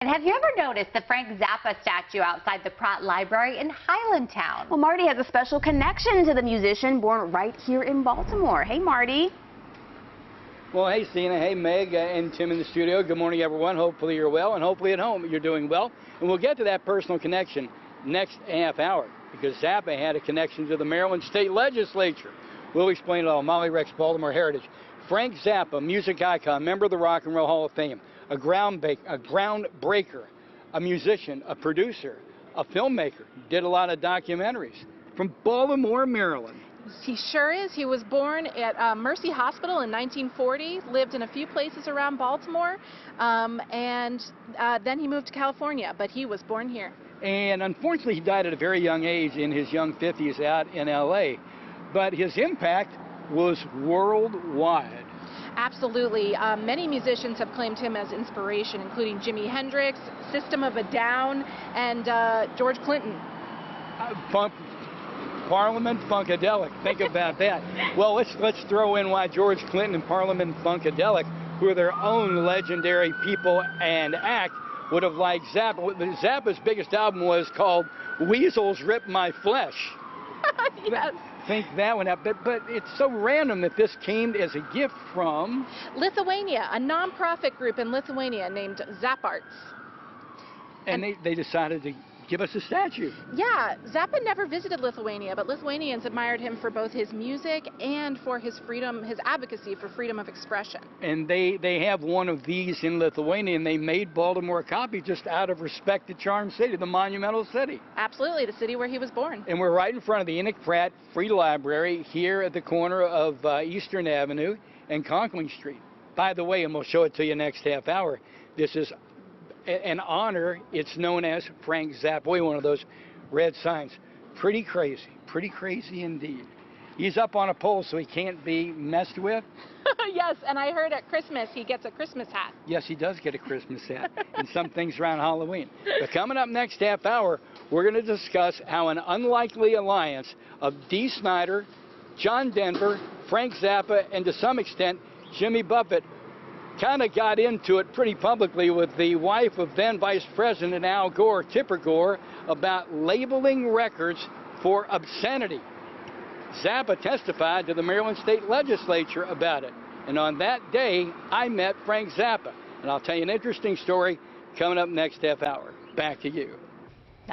And have you ever noticed the Frank Zappa statue outside the Pratt Library in Highlandtown? Well, Marty has a special connection to the musician born right here in Baltimore. Hey, Marty. Well, hey, Stina. Hey, Meg and Tim in the studio. Good morning, everyone. Hopefully you're well, and hopefully at home you're doing well. And we'll get to that personal connection next half hour, because Zappa had a connection to the Maryland State Legislature. We'll explain it all. Molly Rex, Baltimore Heritage. Frank Zappa, music icon, member of the Rock and Roll Hall of Fame, a groundbreaker, a musician, a producer, a filmmaker, did a lot of documentaries from Baltimore, Maryland. He sure is. He was born at Mercy Hospital in 1940, lived in a few places around Baltimore, and then he moved to California, but he was born here. And unfortunately, he died at a very young age, in his young 50s, out in L.A. But his impact was worldwide. Absolutely. Many musicians have claimed him as inspiration, including Jimi Hendrix, System of a Down, and George Clinton. Parliament Funkadelic. Think about that. Well, let's throw in why George Clinton and Parliament Funkadelic, who are their own legendary people and act, would have liked Zappa. Zappa's biggest album was called Weasels Rip My Flesh. Yes. Think that one up, but it's so random that this came as a gift from Lithuania, a non-profit group in Lithuania named Zapparts. And they decided to give us a statue. Yeah, Zappa never visited Lithuania, but Lithuanians admired him for both his music and for his freedom, his advocacy for freedom of expression. And they have one of these in Lithuania, and they made Baltimore a copy just out of respect to Charm City, the monumental city. Absolutely, the city where he was born. And we're right in front of the Enoch Pratt Free Library here at the corner of Eastern Avenue and Conkling Street. By the way, and we'll show it to you next half hour, this is an honor. It's known as Frank Zappa. Boy, one of those red signs. Pretty crazy indeed. He's up on a pole, so he can't be messed with. Yes, and I heard at Christmas he gets a Christmas hat. Yes, he does get a Christmas hat, and some things around Halloween. But coming up next half hour, we're going to discuss how an unlikely alliance of Dee Snider, John Denver, Frank Zappa, and to some extent, Jimmy Buffett kind of got into it pretty publicly with the wife of then Vice President Al Gore, Tipper Gore, about labeling records for obscenity. Zappa testified to the Maryland State Legislature about it. And on that day, I met Frank Zappa. And I'll tell you an interesting story coming up next half hour. Back to you.